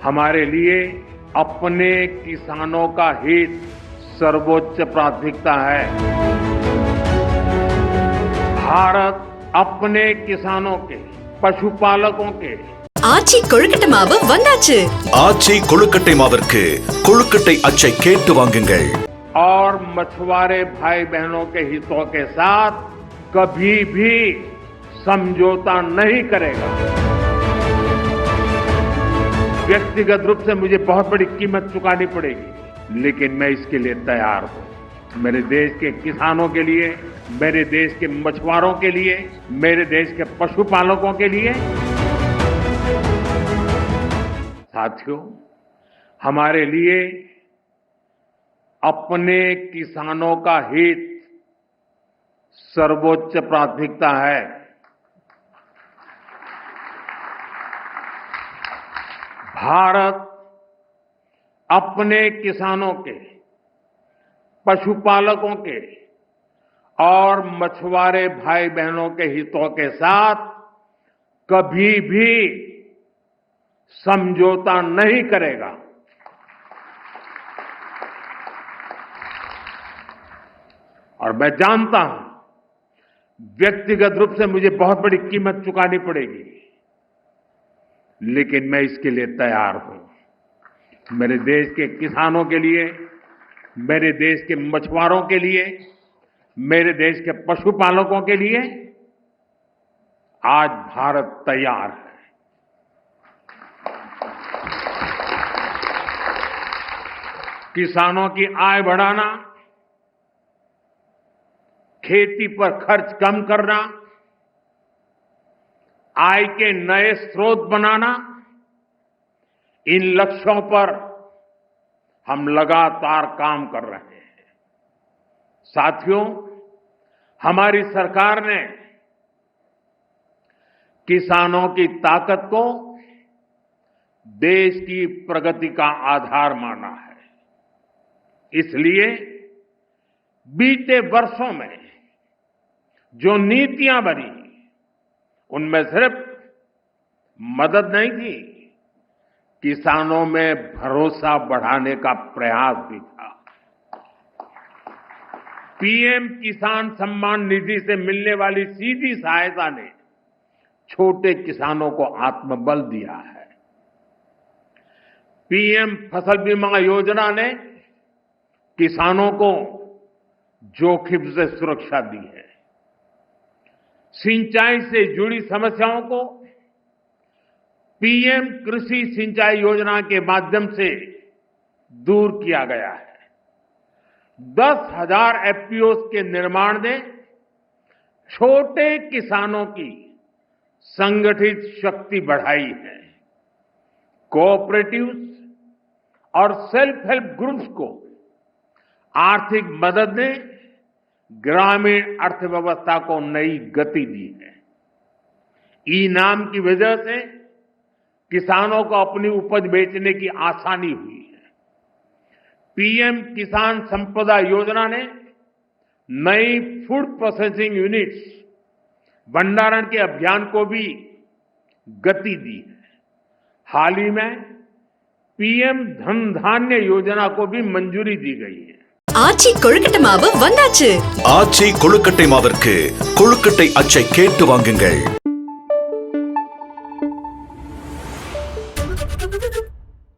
हमारे लिए अपने किसानों का हित सर्वोच्च प्राथमिकता है। भारत अपने किसानों के, पशुपालकों के ஆச்சி கொழுக்கட்டை மாவு வந்தாச்சு. ஆச்சி கொழுக்கட்டை மாவிற்கு கொழுக்கட்டை அச்சை கேட்டு வாங்குங்கள். और मछुआरे भाई बहनों के हितों के साथ कभी भी समझौता नहीं करेगा। व्यक्तिगत रूप से मुझे बहुत बड़ी कीमत चुकानी पड़ेगी, लेकिन मैं इसके लिए तैयार हूं। मेरे देश के किसानों के लिए, मेरे देश के मछुआरों के लिए, मेरे देश के पशुपालकों के लिए। साथियों, हमारे लिए अपने किसानों का हित सर्वोच्च प्राथमिकता है। भारत अपने किसानों के, पशुपालकों के और मछुआरे भाई बहनों के हितों के साथ कभी भी समझौता नहीं करेगा। और मैं जानता हूं, व्यक्तिगत रूप से मुझे बहुत बड़ी कीमत चुकानी पड़ेगी, लेकिन मैं इसके लिए तैयार हूं। मेरे देश के किसानों के लिए, मेरे देश के मछुआरों के लिए, मेरे देश के पशुपालकों के लिए आज भारत तैयार है। किसानों की आय बढ़ाना, खेती पर खर्च कम करना, आय के नए स्रोत बनाना, इन लक्ष्यों पर हम लगातार काम कर रहे हैं। साथियों, हमारी सरकार ने किसानों की ताकत को देश की प्रगति का आधार माना है। इसलिए बीते वर्षों में जो नीतियां बनी, उनमें सिर्फ मदद नहीं थी, किसानों में भरोसा बढ़ाने का प्रयास भी था। पीएम किसान सम्मान निधि से मिलने वाली सीधी सहायता ने छोटे किसानों को आत्मबल दिया है। पीएम फसल बीमा योजना ने किसानों को जोखिम से सुरक्षा दी है। सिंचाई से जुड़ी समस्याओं को पीएम कृषि सिंचाई योजना के माध्यम से दूर किया गया है। 10,000 एफपीओस के निर्माण ने छोटे किसानों की संगठित शक्ति बढ़ाई है। कोऑपरेटिव्स और सेल्फ हेल्प ग्रुप्स को आर्थिक मदद ने ग्रामीण अर्थव्यवस्था को नई गति दी है। ई-नाम की वजह से किसानों को अपनी उपज बेचने की आसानी हुई है। पीएम किसान संपदा योजना ने नई फूड प्रोसेसिंग यूनिट्स, भंडारण के अभियान को भी गति दी है। हाल ही में पीएम धन धान्य योजना को भी मंजूरी दी गई है। ஆச்சி கொழுக்கட்டை மாவு வந்தாச்சு. ஆச்சி கொழுக்கட்டை மாவிற்கு கொழுக்கட்டை அச்சை கேட்டு வாங்குங்கள்.